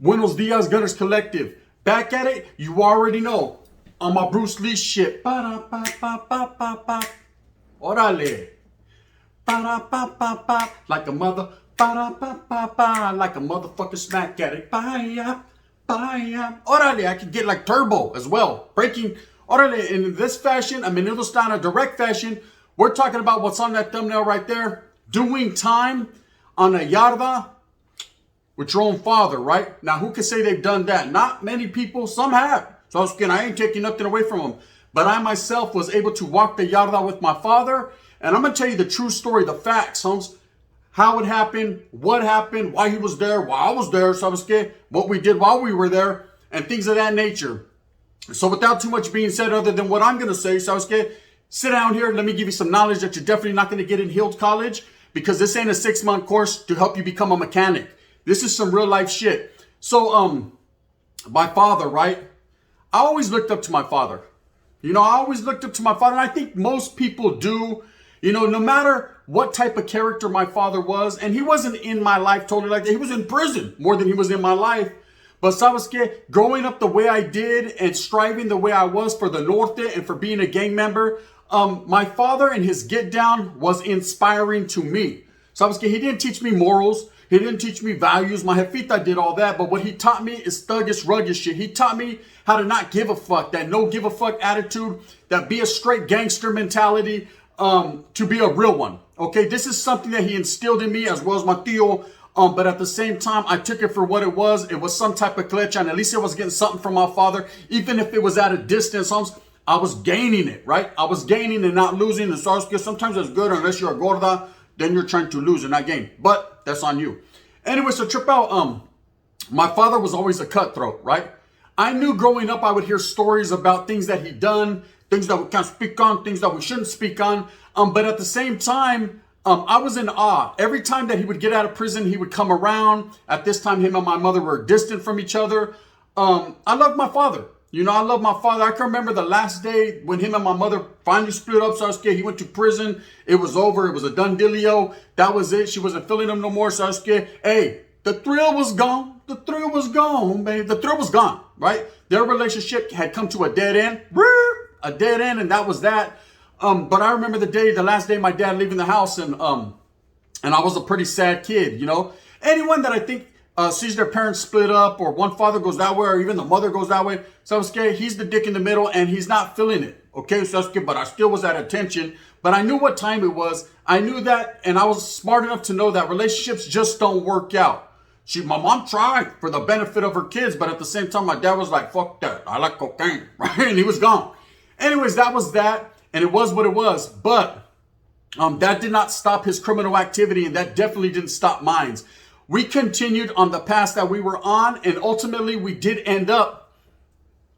Buenos dias, Gunners Collective. Back at it, you already know. On my Bruce Lee shit. Ba-da-ba-ba-ba-ba-ba. Orale. Ba-da-ba-ba-ba. Like a mother. Ba-da-ba-ba-ba. Like a motherfucking smack addict. Ba-ya. Ba-ya. Orale. I can get like turbo as well. Breaking. Orale. In this fashion, I mean, it'll start in a direct fashion. We're talking about what's on that thumbnail right there. Doing time on a yarda with your own father, right? Now, who can say they've done that? Not many people. Some have. So I ain't taking nothing away from them. But I myself was able to walk the yarda with my father. And I'm going to tell you the true story, the facts, Holmes. How it happened, what happened, why he was there, why I was there, ¿sabes? What we did while we were there, and things of that nature. So without too much being said other than what I'm going to say, ¿sabes? Sit down here. Let me give you some knowledge that you're definitely not going to get in Hilt College. Because this ain't a 6-month course to help you become a mechanic. This is some real life shit. So, my father, right? I always looked up to my father. You know, I always looked up to my father. And I think most people do. You know, no matter what type of character my father was. And he wasn't in my life totally like that. He was in prison more than he was in my life. But, ¿sabes qué? Growing up the way I did and striving the way I was for the Norte and for being a gang member, my father and his get down was inspiring to me. ¿Sabes qué? He didn't teach me morals. He didn't teach me values. My jefita did all that. But what he taught me is thuggish, rugged shit. He taught me how to not give a fuck. That no give a fuck attitude. That be a straight gangster mentality. To be a real one. Okay, this is something that he instilled in me as well as my tío. But at the same time, I took it for what it was. It was some type of clutch. And at least I was getting something from my father. Even if it was at a distance, I was gaining it, right? I was gaining and not losing. And so sometimes it's good unless you're a gorda. Then you're trying to lose and not gain. But that's on you. Anyway, so trip out. My father was always a cutthroat, right? I knew growing up I would hear stories about things that he'd done, things that we can't speak on, things that we shouldn't speak on. But at the same time, I was in awe. Every time that he would get out of prison, he would come around. At this time, him and my mother were distant from each other. I loved my father. You know, I love my father. I can remember the last day when him and my mother finally split up. So I was scared. He went to prison. It was over. It was a done dealio. That was it. She wasn't feeling him no more. So I was scared. Hey, the thrill was gone. The thrill was gone, baby. The thrill was gone, right? Their relationship had come to a dead end. A dead end, and that was that. But I remember the last day my dad leaving the house, and I was a pretty sad kid, you know. Anyone that I think sees their parents split up, or one father goes that way, or even the mother goes that way. So I was scared. He's the dick in the middle, and he's not feeling it. Okay, so I was scared, but I still was at attention. But I knew what time it was. I knew that, and I was smart enough to know that relationships just don't work out. My mom tried for the benefit of her kids, but at the same time, my dad was like, fuck that. I like cocaine, right? And he was gone. Anyways, that was that, and it was what it was. But that did not stop his criminal activity, and that definitely didn't stop mine. We continued on the path that we were on, and ultimately we did end up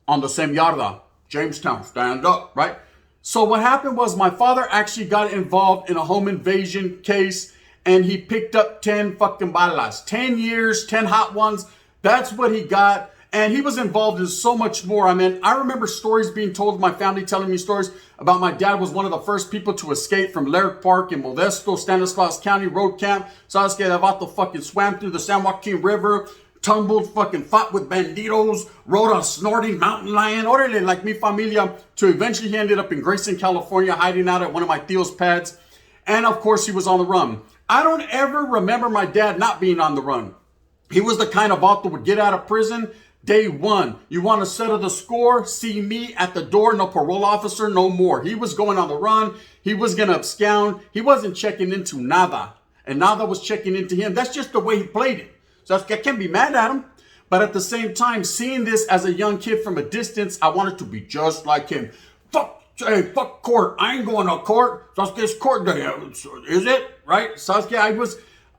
on the same yarda, Jamestown, stand up, right? So what happened was my father actually got involved in a home invasion case, and he picked up 10 fucking balas, 10 years, 10 hot ones. That's what he got. And he was involved in so much more. I mean, I remember stories being told, my family telling me stories about my dad was one of the first people to escape from Laird Park in Modesto, Stanislaus County road camp. Sabes que the vato fucking swam through the San Joaquin River, tumbled, fucking fought with banditos, rode a snorting mountain lion, orderly like mi familia, to eventually he ended up in Grayson, California, hiding out at one of my tío's pads. And of course, he was on the run. I don't ever remember my dad not being on the run. He was the kind of vato would get out of prison day one. You want to settle the score? See me at the door. No parole officer, no more. He was going on the run. He was going to abscond. He wasn't checking into nada. And nada was checking into him. That's just the way he played it. So I can't be mad at him. But at the same time, seeing this as a young kid from a distance, I wanted to be just like him. Fuck court. I ain't going to court. Sasuke's court day. Is it? Right? Sasuke,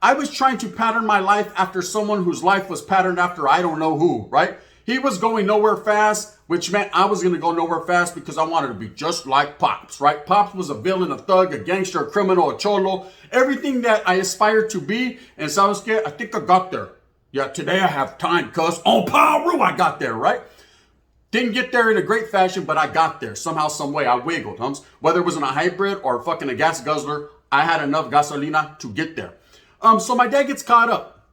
I was trying to pattern my life after someone whose life was patterned after I don't know who, right? He was going nowhere fast, which meant I was going to go nowhere fast because I wanted to be just like Pops, right? Pops was a villain, a thug, a gangster, a criminal, a cholo, everything that I aspired to be. And Sasuke, I think I got there. Yeah, today I have time, cuz on Paru I got there, right? Didn't get there in a great fashion, but I got there. Somehow, some way, I wiggled, Hums. Whether it was in a hybrid or fucking a gas guzzler, I had enough gasolina to get there. So my dad gets caught up.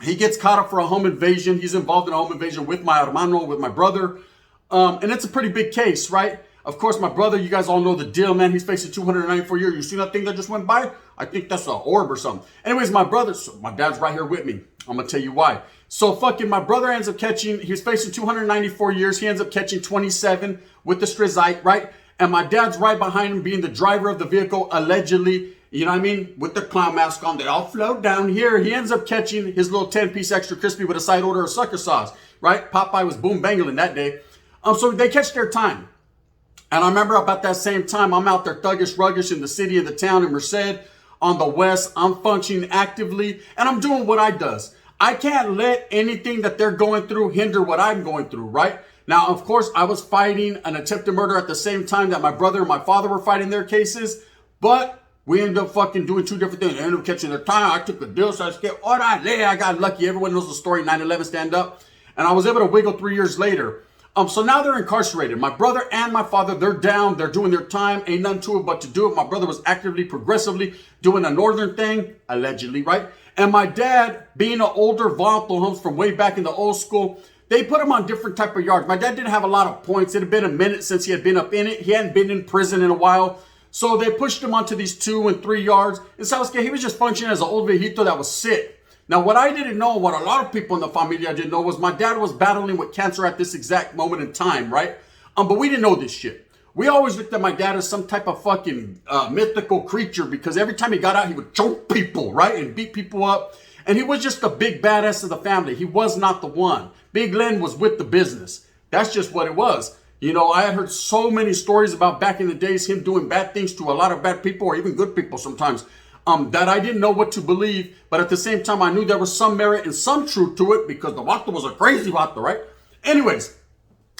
He gets caught up for a home invasion. He's involved in a home invasion with my hermano, with my brother. And it's a pretty big case, right? Of course, my brother, you guys all know the deal, man. He's facing 294 years. You see that thing that just went by? I think that's an orb or something. Anyways, my brother, so my dad's right here with me. I'm going to tell you why. So fucking my brother ends up catching, he was facing 294 years. He ends up catching 27 with the strizite, right? And my dad's right behind him being the driver of the vehicle, allegedly. You know what I mean? With the clown mask on, they all float down here. He ends up catching his little 10-piece extra crispy with a side order of sucker sauce, right? Popeye was boom bangling that day. So they catch their time. And I remember about that same time, I'm out there thuggish, ruggish in the city, in the town, in Merced, on the west. I'm functioning actively, and I'm doing what I does. I can't let anything that they're going through hinder what I'm going through, right? Now, of course, I was fighting an attempted murder at the same time that my brother and my father were fighting their cases, but we ended up fucking doing two different things. I ended up catching their time. I took a deal, so I got lucky. Everyone knows the story, 9/11 stand up. And I was able to wiggle 3 years later. So now they're incarcerated. My brother and my father, they're down. They're doing their time. Ain't nothing to it but to do it. My brother was actively, progressively doing a northern thing, allegedly, right? And my dad, being an older vato homes from way back in the old school, they put him on different type of yards. My dad didn't have a lot of points. It had been a minute since he had been up in it. He hadn't been in prison in a while. So they pushed him onto these 2 and 3 yards. In South Carolina, he was just functioning as an old viejito that was sick. Now, what I didn't know, what a lot of people in the familia didn't know, was my dad was battling with cancer at this exact moment in time, right? But we didn't know this shit. We always looked at my dad as some type of fucking mythical creature because every time he got out, he would choke people, right? And beat people up. And he was just the big badass of the family. He was not the one. Big Len was with the business. That's just what it was. You know, I had heard so many stories about back in the days, him doing bad things to a lot of bad people or even good people sometimes. That I didn't know what to believe, but at the same time, I knew there was some merit and some truth to it because the vato was a crazy vato, right? Anyways,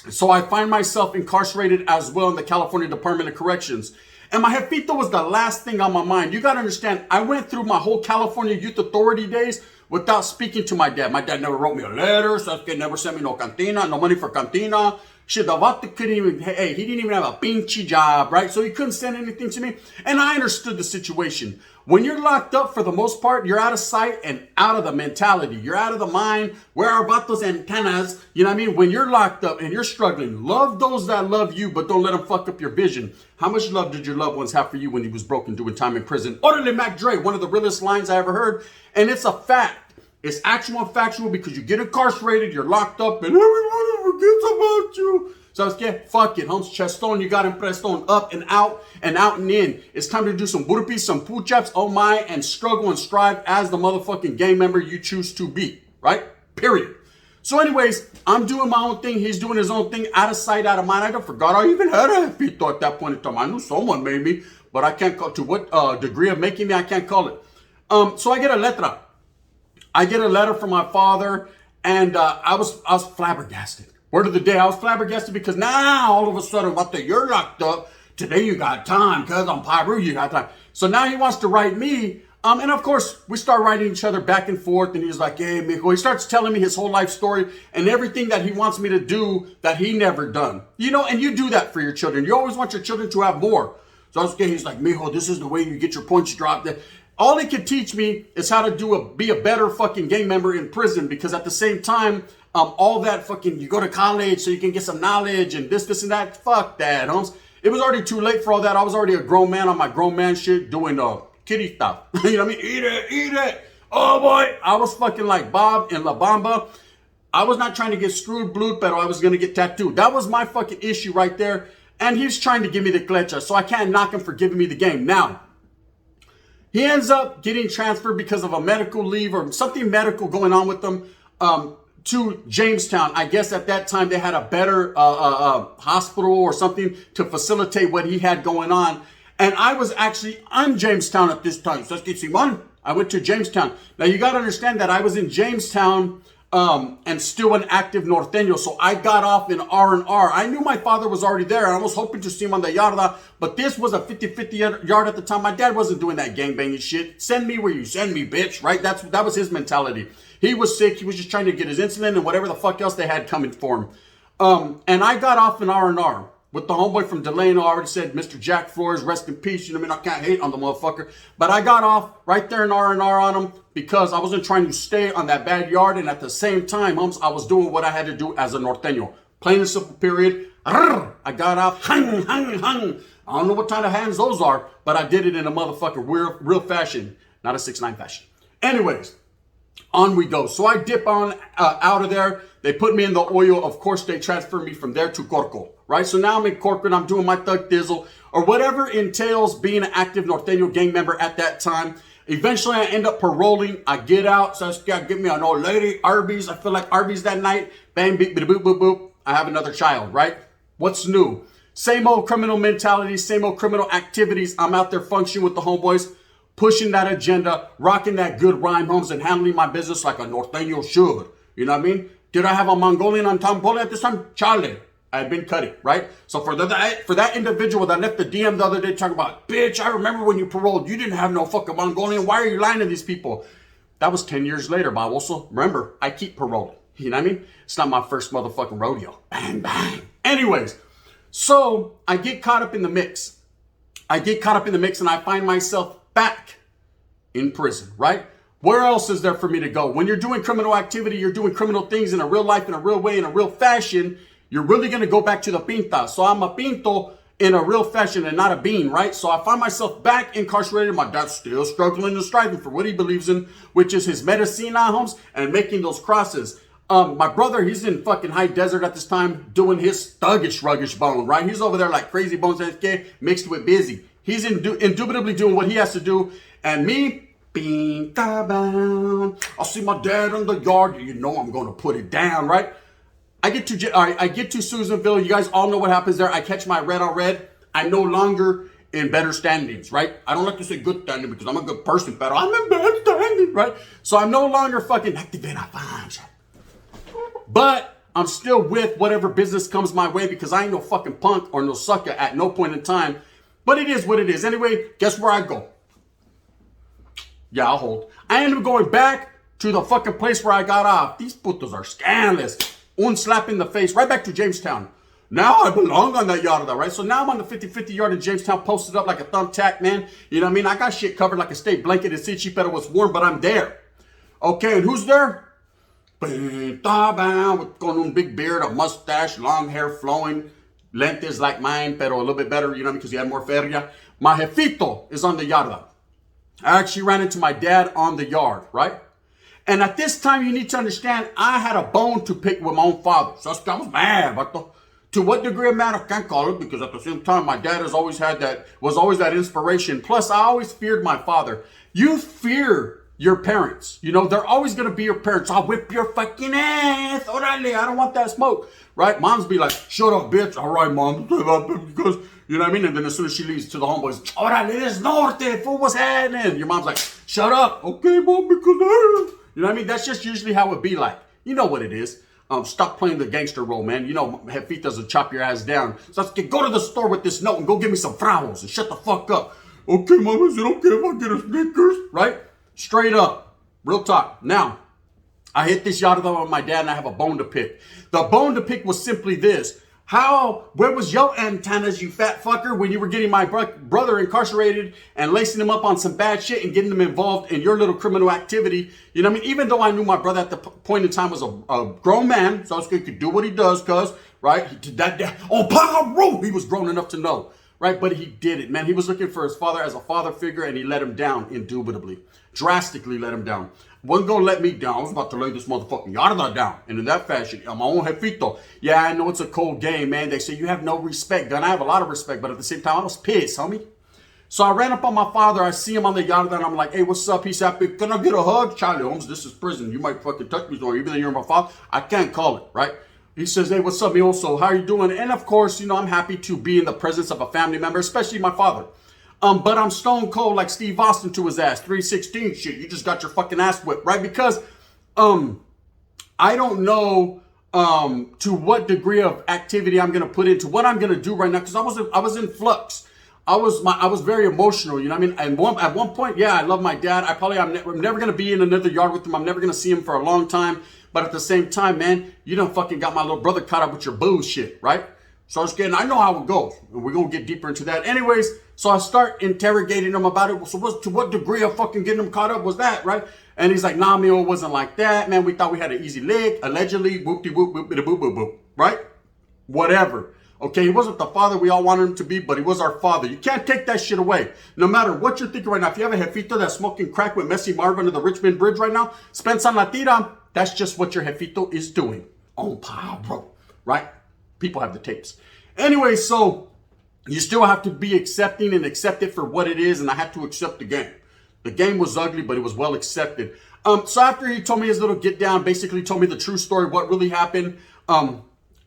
so I find myself incarcerated as well in the California Department of Corrections. And my jefito was the last thing on my mind. You got to understand, I went through my whole California Youth Authority days without speaking to my dad. My dad never wrote me a letter, Sasuke never sent me no cantina, no money for cantina. Shit, the vato couldn't even, hey, he didn't even have a pinche job, right? So he couldn't send anything to me. And I understood the situation. When you're locked up, for the most part, you're out of sight and out of the mentality. You're out of the mind. Where are vatos antennas? You know what I mean? When you're locked up and you're struggling, love those that love you, but don't let them fuck up your vision. How much love did your loved ones have for you when he was broken doing time in prison? Orderly Mac Dre, one of the realest lines I ever heard. And it's a fact. It's actual and factual because you get incarcerated, you're locked up, and everyone forgets about you. So I was like, fuck it, Holmes, chestone, you got him pressed on, up and out and in. It's time to do some burpees, some push-ups, oh my, and struggle and strive as the motherfucking gang member you choose to be, right? Period. So anyways, I'm doing my own thing. He's doing his own thing, out of sight, out of mind. I forgot I even had a jefito at that point in time. I knew someone made me, but I can't call, to what degree of making me, I can't call it. So I get a letra. I get a letter from my father, and I was flabbergasted. Word of the day, I was flabbergasted because now all of a sudden, you're locked up. Today you got time, cuz on Pyru you got time. So now he wants to write me. And of course, we start writing each other back and forth. And he's like, hey, mijo. He starts telling me his whole life story and everything that he wants me to do that he never done. You know, and you do that for your children. You always want your children to have more. So I was he's like, mijo, this is the way you get your points dropped. All he could teach me is how to be a better fucking gang member in prison, because at the same time, all that fucking, you go to college so you can get some knowledge and this and that. Fuck that, Holmes. It was already too late for all that. I was already a grown man on my grown man shit doing kitty stuff. You know what I mean? Eat it. Oh boy. I was fucking like Bob in La Bamba. I was not trying to get screwed, blued, but I was going to get tattooed. That was my fucking issue right there. And he's trying to give me the clecha, so I can't knock him for giving me the game. Now, he ends up getting transferred because of a medical leave or something medical going on with them to Jamestown. I guess at that time they had a better hospital or something to facilitate what he had going on. And I was actually on Jamestown at this time. So Simon, I went to Jamestown. Now you got to understand that I was in Jamestown and still an active norteño. So I got off in R&R. I knew my father was already there. I was hoping to see him on the yarda, but this was a 50-50 yard at the time. My dad wasn't doing that gangbanging shit. Send me where you send me, bitch, right? That was his mentality. He was sick. He was just trying to get his insulin and whatever the fuck else they had coming for him. And I got off in R&R with the homeboy from Delano. I already said Mr. Jack Flores, rest in peace. You know what I mean? I can't hate on the motherfucker. But I got off right there in R&R on him because I wasn't trying to stay on that bad yard. And at the same time, I was doing what I had to do as a norteño. Plain and simple, period. I got off. Hung. I don't know what kind of hands those are, but I did it in a motherfucking real fashion. Not a 6ix9ine fashion. Anyways, on we go. So I dip on out of there. They put me in the oil. Of course, they transfer me from there to Corco, right? So now I'm in Corco and I'm doing my thug dizzle or whatever entails being an active norteño gang member at that time. Eventually, I end up paroling. I get out. So I get me an old lady, Arby's. I feel like Arby's that night. Bang, beep, boop, boop, boop. I have another child, right? What's new? Same old criminal mentality, same old criminal activities. I'm out there functioning with the homeboys, pushing that agenda, rocking that good rhyme homes, and handling my business like a norteño should. You know what I mean? Did I have a Mongolian on Tom Pole at this time? Charlie. I had been cutting, right? So for that individual that left the DM the other day talking about, bitch, I remember when you paroled, you didn't have no fucking Mongolian. Why are you lying to these people? That was 10 years later, but also, remember, I keep paroling. You know what I mean? It's not my first motherfucking rodeo. Bang, bang. Anyways, so I get caught up in the mix. And I find myself back in prison, right? Where else is there for me to go? When you're doing criminal activity, you're doing criminal things in a real life, in a real way, in a real fashion, you're really going to go back to the pinta. So I'm a pinto in a real fashion and not a bean, right? So I find myself back incarcerated. My dad's still struggling and striving for what he believes in, which is his medicina homes and making those crosses. My brother, he's in fucking high desert at this time doing his thuggish, ruggish bone, right? He's over there like crazy bones mixed with busy. He's indubitably doing what he has to do. And me, pinta bound. I'll see my dad in the yard. You know I'm going to put it down, right? I get to Susanville. You guys all know what happens there. I catch my red on red. I'm no longer in better standings, right? I don't like to say good standing because I'm a good person, but I'm in bad standing, right? So I'm no longer fucking but I'm still with whatever business comes my way because I ain't no fucking punk or no sucker at no point in time. But it is what it is. Anyway, guess where I go? Yeah, I'll hold. I end up going back to the fucking place where I got off. These putos are scandalous. Un slap in the face. Right back to Jamestown. Now I belong on that yard, right? So now I'm on the 50-50 yard in Jamestown, posted up like a thumbtack, man. You know what I mean? I got shit covered like a state blanket. It's itchy, but it was warm, but I'm there. Okay, and who's there? With con un big beard, a mustache, long hair flowing, lentes like mine, pero a little bit better, you know, because he had more feria. My jefito is on the yarda. I actually ran into my dad on the yard, right? And at this time, you need to understand, I had a bone to pick with my own father. So I was mad, but to what degree of mad, I can't call it, because at the same time, my dad was always that inspiration. Plus, I always feared my father. You fear your parents. You know, they're always going to be your parents. I'll whip your fucking ass. Orale, I don't want that smoke. Right? Moms be like, shut up, bitch. All right, mom. Because, you know what I mean? And then as soon as she leaves to the homeboys, orale, this norte, fool, what's happening? Your mom's like, shut up. Okay, mom, because you know what I mean? That's just usually how it be like. You know what it is. Stop playing the gangster role, man. You know, Jefita's will chop your ass down. So let's go to the store with this note and go get me some fravos and shut the fuck up. Okay, mom, is it okay if I get a Snickers? Right? Straight up. Real talk. Now, I hit this yada with my dad and I have a bone to pick. The bone to pick was simply this. Where was your antennas, you fat fucker, when you were getting my brother incarcerated and lacing him up on some bad shit and getting him involved in your little criminal activity? You know what I mean? Even though I knew my brother at the point in time was a grown man, so he could do what he does, right? On power, he was grown enough to know, right? But he did it, man. He was looking for his father as a father figure and he let him down, indubitably. Drastically let him down. Wasn't gonna let me down. I was about to lay this motherfucking yarda down. And in that fashion, I'm my own jefito. Yeah, I know it's a cold game, man. They say you have no respect. Gun, I have a lot of respect, but at the same time, I was pissed, homie. So I ran up on my father. I see him on the yarda, and I'm like, hey, what's up? He said, can I get a hug? Charlie Holmes, this is prison. You might fucking touch me, or even though you're my father. I can't call it, right? He says, hey, what's up, me also? How are you doing? And of course, you know, I'm happy to be in the presence of a family member, especially my father. But I'm stone cold like Steve Austin to his ass. 316 shit. You just got your fucking ass whipped, right? Because I don't know to what degree of activity I'm gonna put into what I'm gonna do right now, because I was in flux. I was very emotional, you know what I mean? And at one point, yeah, I love my dad. I'm never gonna be in another yard with him. I'm never gonna see him for a long time. But at the same time, man, you done fucking got my little brother caught up with your bullshit, right? So I know how it goes. And we're going to get deeper into that. Anyways, so I start interrogating him about it. So to what degree of fucking getting him caught up was that, right? And he's like, nah, Mio, it wasn't like that. Man, we thought we had an easy lick. Allegedly, whoop-de-whoop, whoop-de-boop-boop-boop, right? Whatever. Okay, he wasn't the father we all wanted him to be, but he was our father. You can't take that shit away. No matter what you're thinking right now, if you have a jefito that's smoking crack with Messi Marv under the Richmond Bridge right now, Spencer La Tira, that's just what your jefito is doing. On power, bro. Right? People have the tapes. Anyway, so you still have to be accepting and accept it for what it is, and I had to accept the game. The game was ugly, but it was well accepted. So after he told me his little get down, basically told me the true story, what really happened,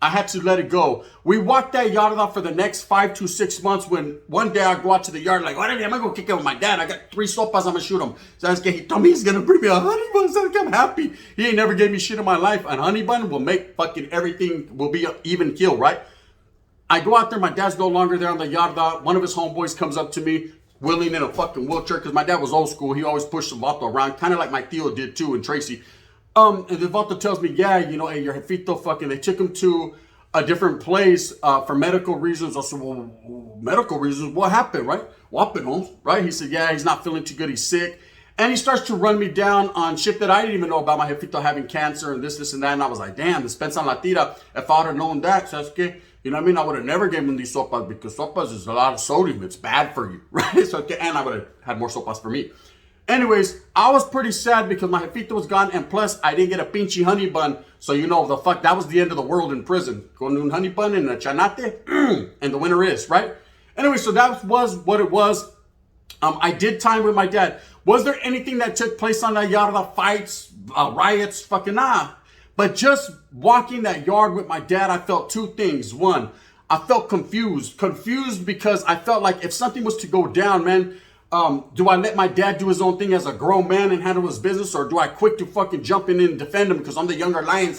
I had to let it go. We walked that yard off for the next 5 to 6 months when one day I go out to the yard like, what am I going to kick it with my dad? I got 3 sopas, I'm going to shoot him. So he told me he's going to bring me a honey bun. So I'm happy. He ain't never gave me shit in my life. A honey bun will make fucking everything will be an even kill, right? I go out there. My dad's no longer there on the yard. One of his homeboys comes up to me, willing in a fucking wheelchair because my dad was old school. He always pushed the vato around, kind of like my Theo did too, and Tracy. And the vato tells me, yeah, you know, hey, your jefito fucking, they took him to a different place for medical reasons. I said, well, medical reasons? What happened, right? What happened, Holmes? Right? He said, yeah, he's not feeling too good. He's sick. And he starts to run me down on shit that I didn't even know about, my jefito having cancer and this, and that. And I was like, damn, dispensa la tira. If I would have known that, ¿sabes qué? You know what I mean? I would have never given him these sopas because sopas is a lot of sodium. It's bad for you, right? So, and I would have had more sopas for me. Anyways, I was pretty sad because my jefito was gone, and plus I didn't get a pinchy honey bun. So you know, the fuck, that was the end of the world in prison. Con un honey bun and a chanate, and the winner is, right? Anyway, so that was what it was. I did time with my dad. Was there anything that took place on that yard, fights, riots? Fucking nah. But just walking that yard with my dad, I felt 2 things. One, I felt confused. Confused because I felt like if something was to go down, man, do I let my dad do his own thing as a grown man and handle his business, or do I quick to fucking jump in and defend him because I'm the younger lion?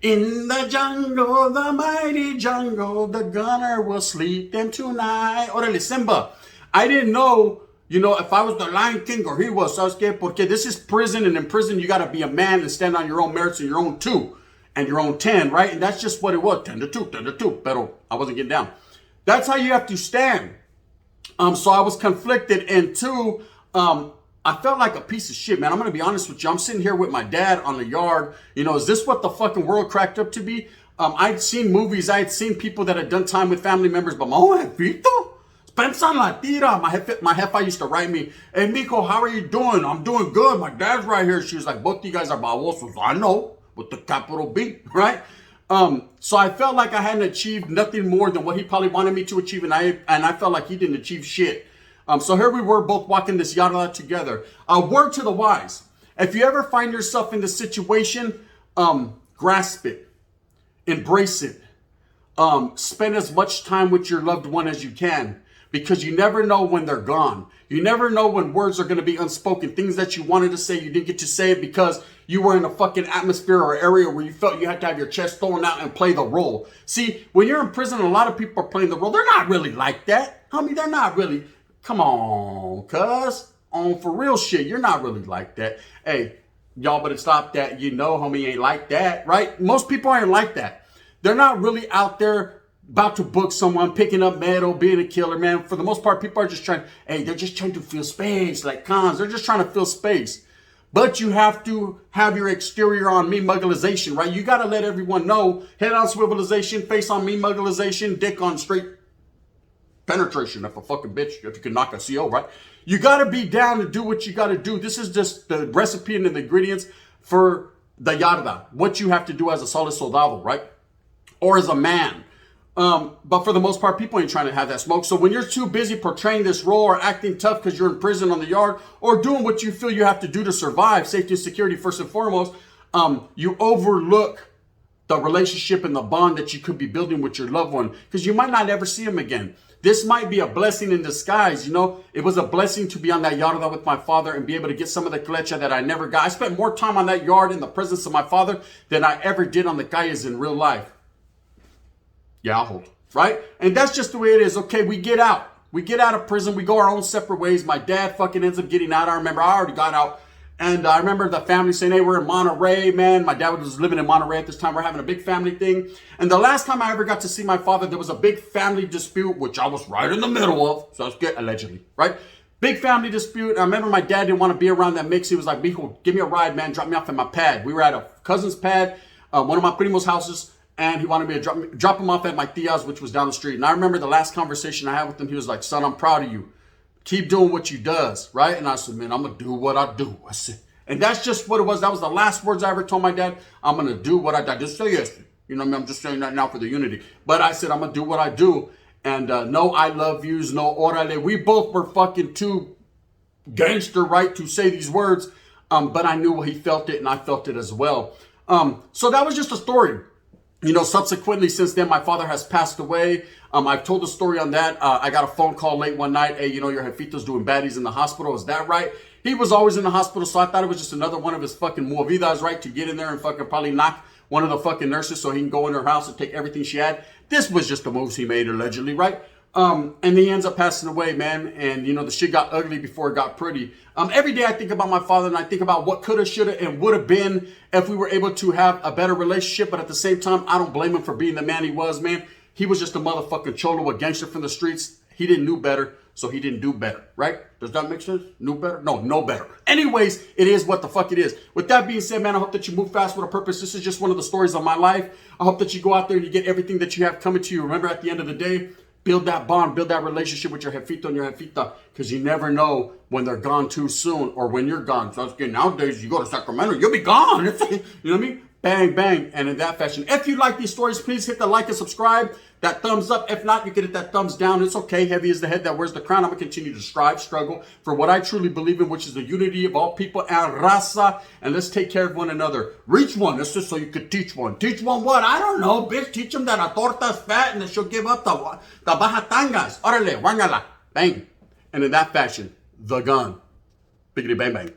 In the jungle, the mighty jungle, the gunner will sleep them tonight. Orale, Simba. I didn't know, you know, if I was the Lion King or he was, ¿sabes? Porque this is prison, and in prison you got to be a man and stand on your own merits and your own 2 and your own 10, right? And that's just what it was, 10 to 2, 10 to 2. Pero I wasn't getting down. That's how you have to stand. So I was conflicted, and 2, I felt like a piece of shit, man. I'm going to be honest with you. I'm sitting here with my dad on the yard. You know, is this what the fucking world cracked up to be? I'd seen movies. I had seen people that had done time with family members, but my jefito? Spencer La Tira. My jefa used to write me, hey, Mico, how are you doing? I'm doing good. My dad's right here. She was like, both of you guys are babosos. I know, with the capital B, right? So I felt like I hadn't achieved nothing more than what he probably wanted me to achieve, and I felt like he didn't achieve shit. So here we were both walking this yard together. A word to the wise. If you ever find yourself in this situation, grasp it, embrace it, spend as much time with your loved one as you can, because you never know when they're gone. You never know when words are going to be unspoken. Things that you wanted to say, you didn't get to say it because you were in a fucking atmosphere or area where you felt you had to have your chest thrown out and play the role. See, when you're in prison, a lot of people are playing the role. They're not really like that. Homie, they're not really. Come on, cuz. On for real shit, you're not really like that. Hey, y'all better stop that. You know, homie ain't like that, right? Most people ain't like that. They're not really out there about to book someone, picking up metal, being a killer, man. For the most part, people are just trying, they're just trying to fill space, like cons. They're just trying to fill space. But you have to have your exterior on me mugglization, right? You got to let everyone know, head on swivelization, face on me mugglization, dick on straight penetration. If a fucking bitch, if you can knock a CO, right? You got to be down to do what you got to do. This is just the recipe and the ingredients for the yarda. What you have to do as a solid soldado, right? Or as a man. But for the most part, people ain't trying to have that smoke. So when you're too busy portraying this role or acting tough because you're in prison on the yard or doing what you feel you have to do to survive, safety and security first and foremost, you overlook the relationship and the bond that you could be building with your loved one, because you might not ever see them again. This might be a blessing in disguise. You know, it was a blessing to be on that yarda with my father and be able to get some of the clecha that I never got. I spent more time on that yard in the presence of my father than I ever did on the calles in real life. Yeah, I'll hold. Right? And that's just the way it is. Okay, we get out. We get out of prison. We go our own separate ways. My dad fucking ends up getting out. I remember I already got out. And I remember the family saying, hey, we're in Monterey, man. My dad was living in Monterey at this time. We're having a big family thing. And the last time I ever got to see my father, there was a big family dispute, which I was right in the middle of. So I was good, allegedly, right? Big family dispute. I remember my dad didn't want to be around that mix. He was like, Mijo, give me a ride, man. Drop me off at my pad. We were at a cousin's pad, one of my primo's houses. And he wanted me to drop him off at my tia's, which was down the street. And I remember the last conversation I had with him. He was like, son, I'm proud of you. Keep doing what you does, right? And I said, man, I'm going to do what I do. I said, and that's just what it was. That was the last words I ever told my dad. I'm going to do what I do. I just say yes. You know what I mean? I'm just saying that now for the unity. But I said, I'm going to do what I do. And no I love yous, no orale. We both were fucking too gangster, right, to say these words. But I knew he felt it, and I felt it as well. So that was just a story. You know, subsequently, since then, my father has passed away. I've told the story on that. I got a phone call late one night. Hey, you know, your jefito's doing baddies in the hospital. Is that right? He was always in the hospital, so I thought it was just another one of his fucking movidas, right? To get in there and fucking probably knock one of the fucking nurses so he can go in her house and take everything she had. This was just the moves he made, allegedly, right? And he ends up passing away, man. And, you know, the shit got ugly before it got pretty. Every day I think about my father, and I think about what could have, should have, and would have been if we were able to have a better relationship. But at the same time, I don't blame him for being the man he was, man. He was just a motherfucking cholo, a gangster from the streets. He didn't know better, so he didn't do better, right? Does that make sense? Knew better? No, know better. Anyways, it is what the fuck it is. With that being said, man, I hope that you move fast with a purpose. This is just one of the stories of my life. I hope that you go out there and you get everything that you have coming to you. Remember, at the end of the day, build that bond, build that relationship with your jefito and your jefita, because you never know when they're gone too soon or when you're gone. So nowadays, you go to Sacramento, you'll be gone. You know what I mean? Bang, bang. And in that fashion, if you like these stories, please hit the like and subscribe. That thumbs up. If not, you can hit that thumbs down. It's okay. Heavy is the head that wears the crown. I'm going to continue to strive, struggle for what I truly believe in, which is the unity of all people and raza. And let's take care of one another. Reach one. That's just so you could teach one. Teach one what? I don't know, bitch. Teach them that a torta's fat and that she'll give up the bajatangas. Órale, wangala. Bang. And in that fashion, the gun. Biggity bang bang.